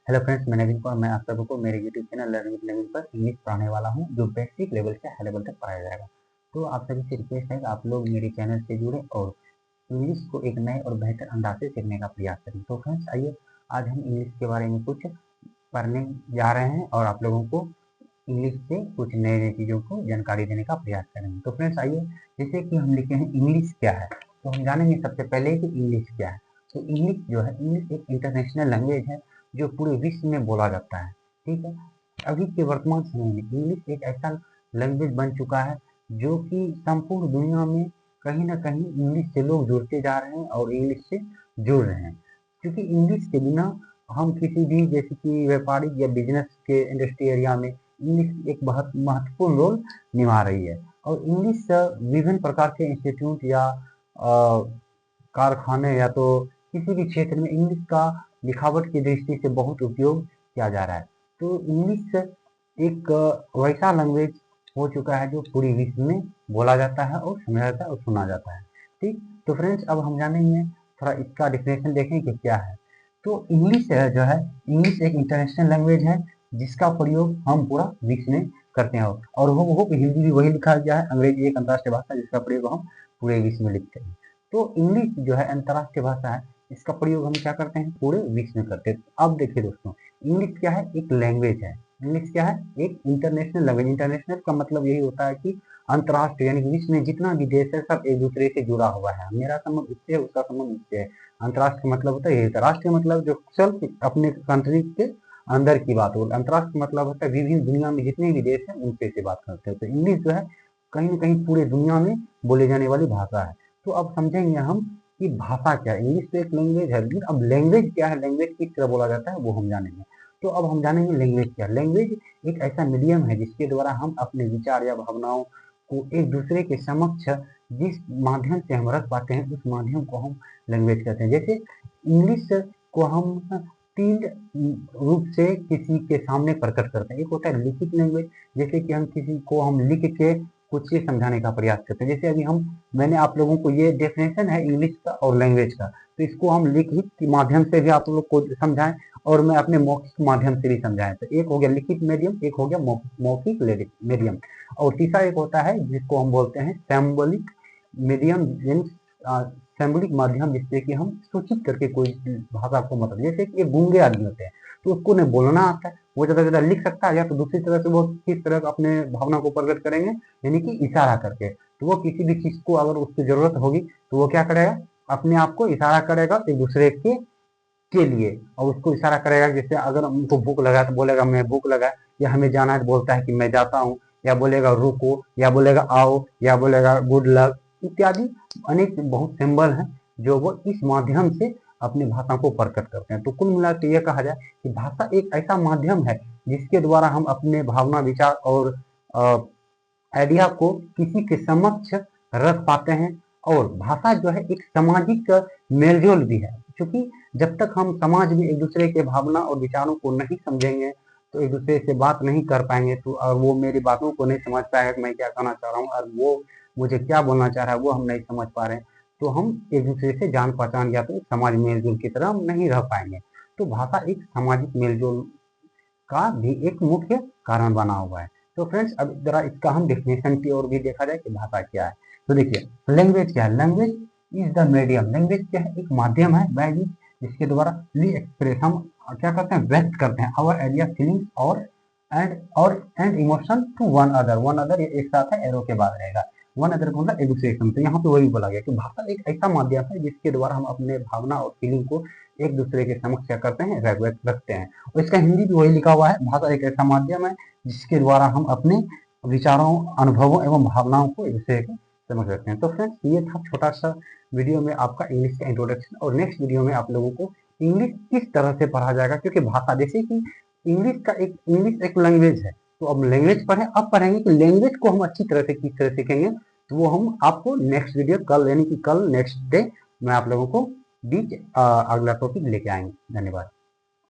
Hello friends, मैं नवीन कुमार। मैं आप सबको मेरे यूट्यूब चैनल लर्निंग विद नवीन पर इंग्लिश पढ़ाने वाला हूं, जो बेसिक लेवल से हाई लेवल तक पढ़ाया जाएगा। तो आप सभी से रिक्वेस्ट है कि आप लोग मेरे चैनल से जुड़े और इंग्लिश को एक नए और बेहतर अंदाज से सीखने का प्रयास करें। तो फ्रेंड्स आइए, आज हम इंग्लिश के बारे में कुछ पढ़ने जा रहे हैं और आप लोगों को इंग्लिश से कुछ नई नई चीज़ों को जानकारी देने का प्रयास करेंगे। तो फ्रेंड्स आइए, जैसे कि हम लिखे हैं इंग्लिश क्या है, तो हम जानेंगे सबसे पहले कि इंग्लिश क्या है। तो इंग्लिश जो है, इंग्लिश एक इंटरनेशनल लैंग्वेज है जो पूरे विश्व में बोला जाता है। ठीक है, अभी के वर्तमान समय में इंग्लिश एक ऐसा लैंग्वेज बन चुका है जो कि संपूर्ण दुनिया में कहीं ना कहीं इंग्लिश से लोग जुड़ते जा रहे हैं और इंग्लिश से जुड़ रहे हैं। क्योंकि इंग्लिश के बिना हम किसी भी, जैसे कि व्यापारिक या बिजनेस के इंडस्ट्री एरिया में इंग्लिश एक बहुत महत्वपूर्ण रोल निभा रही है। और इंग्लिश विभिन्न प्रकार के इंस्टीट्यूट या कारखाने या तो किसी भी क्षेत्र में इंग्लिश का लिखावट की दृष्टि से बहुत उपयोग किया जा रहा है। तो इंग्लिश एक वैसा लैंग्वेज हो चुका है जो पूरी विश्व में बोला जाता है और समझा जाता है और सुना जाता है। ठीक, तो फ्रेंड्स अब हम जानेंगे, थोड़ा इसका डिफिनेशन देखें कि क्या है। तो इंग्लिश जो है, इंग्लिश एक इंटरनेशनल लैंग्वेज है जिसका प्रयोग हम पूरा विश्व में करते हैं। और वो हिंदी भी वही लिखा गया है, अंग्रेजी एक अंतर्राष्ट्रीय भाषा जिसका प्रयोग हम पूरे विश्व में लिखते हैं। तो इंग्लिश जो है अंतर्राष्ट्रीय भाषा है, इसका प्रयोग हम क्या करते हैं, पूरे विश्व में करते हैं। अब देखिए दोस्तों, इंग्लिश क्या है, एक लैंग्वेज है। इंग्लिश क्या है, एक इंटरनेशनल लैंग्वेज। इंटरनेशनल का मतलब यही होता है कि अंतर्राष्ट्रीय, यानी विश्व में जितना भी देश है सब एक दूसरे से जुड़ा हुआ है। मेरा संबंध उससे है, उसका संबंध उससे है। अंतर्राष्ट्रीय मतलब होता है यही होता है। राष्ट्रीय मतलब जो सिर्फ अपने कंट्री के अंदर की बात हो। अंतर्राष्ट्रीय मतलब होता है विभिन्न दुनिया में जितने भी देश हैं उनसे से बात करते हैं। तो इंग्लिश जो है कहीं ना कहीं पूरे दुनिया में बोले जाने वाली भाषा है। तो अब समझेंगे हम कि भाषा क्या है। इंग्लिश तो एक लैंग्वेज है, लेकिन अब लैंग्वेज क्या है, लैंग्वेज किस तरह बोला जाता है वो हम जानेंगे। तो अब हम जानेंगे लैंग्वेज क्या है। लैंग्वेज एक ऐसा मीडियम है जिसके द्वारा हम अपने विचार या भावनाओं को एक दूसरे के समक्ष जिस माध्यम से हम रख पाते हैं उस माध्यम को हम लैंग्वेज कहते हैं। जैसे इंग्लिश को हम तीन रूप से किसी के सामने प्रकट करते हैं। एक होता है लिखित लैंग्वेज, जैसे कि हम किसी को हम लिख के कुछ चीज समझाने का प्रयास करते हैं। जैसे अभी मैंने आप लोगों को ये डेफिनेशन है इंग्लिश का और लैंग्वेज का, तो इसको हम लिखित के माध्यम से भी आप लोग को समझाएं और मैं अपने मौखिक माध्यम से भी समझाएं। तो एक हो गया लिखित मीडियम, एक हो गया मौखिक मीडियम, और तीसरा एक होता है जिसको हम बोलते हैं सैम्बोलिक मीडियम, सैम्बोलिक माध्यम, जिससे कि हम सूचित करके कोई भाषा को, मतलब जैसे कि एक गूंगे आदमी होते हैं तो उसको नहीं बोलना आता है, वो ज्यादा ज्यादा लिख सकता है, या तो दूसरी तरह से वो किस तरह अपने भावना को प्रकट करेंगे, यानी कि इशारा करके। तो वो किसी भी चीज को अगर उसकी जरूरत होगी तो वो क्या करेगा, अपने आप को इशारा करेगा एक दूसरे के लिए, और उसको इशारा करेगा। जैसे अगर उनको भूख लगा तो बोलेगा मैं भूख लगा, या हमें जाना है तो बोलता है कि मैं जाता हूँ, या बोलेगा रुको, या बोलेगा आओ, या बोलेगा गुड लक इत्यादि। अनेक बहुत सिंबल हैं जो वो इस माध्यम से अपनी भाषा को प्रकट करते हैं। तो कुल मिलाकर यह कहा जाए कि भाषा एक ऐसा माध्यम है जिसके द्वारा हम अपने भावना, विचार और आइडिया को किसी के समक्ष रख पाते हैं। और भाषा जो है एक सामाजिक मेलजोल भी है, क्योंकि जब तक हम समाज में एक दूसरे के भावना और विचारों को नहीं समझेंगे तो एक दूसरे से बात नहीं कर पाएंगे। तो और वो मेरी बातों को नहीं समझ पाएगा कि मैं क्या कहना चाह रहा हूँ, और वो मुझे क्या बोलना चाह रहा है वो हम नहीं समझ पा रहे हैं, तो हम एक दूसरे से जान पहचान या तो समाज मेलजोल की तरह हम नहीं रह पाएंगे। तो भाषा एक सामाजिक मेलजोल का भी एक मुख्य कारण बना हुआ है। तो फ्रेंड्स अब जरा इसका हम डेफिनेशन की ओर भी देखा जाए कि भाषा क्या है। तो देखिए लैंग्वेज क्या है। Language is the medium. Language क्या है, एक माध्यम है बाय जिसके द्वारा वी एक्सप्रेस, हम क्या करते हैं, व्यक्त करते हैं आवर आइडिया, फीलिंग्स और emotion to one other. One other एक साथ है, एरो के बाद रहेगा। वन अदर को मतलब एक दूसरे से। तो यहाँ पे वही बोला गया कि भाषा एक ऐसा माध्यम है जिसके द्वारा हम अपने भावना और फीलिंग को एक दूसरे के समक्ष क्या करते हैं, रखते हैं। और इसका हिंदी भी वही लिखा हुआ है, भाषा एक ऐसा माध्यम है जिसके द्वारा हम अपने विचारों, अनुभवों एवं भावनाओं को एक दूसरे के समझ रखते हैं। तो फ्रेंड्स ये था छोटा सा वीडियो में आपका इंग्लिश का इंट्रोडक्शन। और नेक्स्ट वीडियो में आप लोगों को इंग्लिश किस तरह से पढ़ा जाएगा, क्योंकि भाषा जैसे कि इंग्लिश एक लैंग्वेज है। तो अब लैंग्वेज पढ़े, अब पढ़ेंगे कि लैंग्वेज को हम अच्छी तरह से किस तरह सीखेंगे। तो वो हम आपको नेक्स्ट वीडियो कल, यानी कि कल नेक्स्ट डे मैं आप लोगों को बीच अगला टॉपिक लेके आएंगे। धन्यवाद।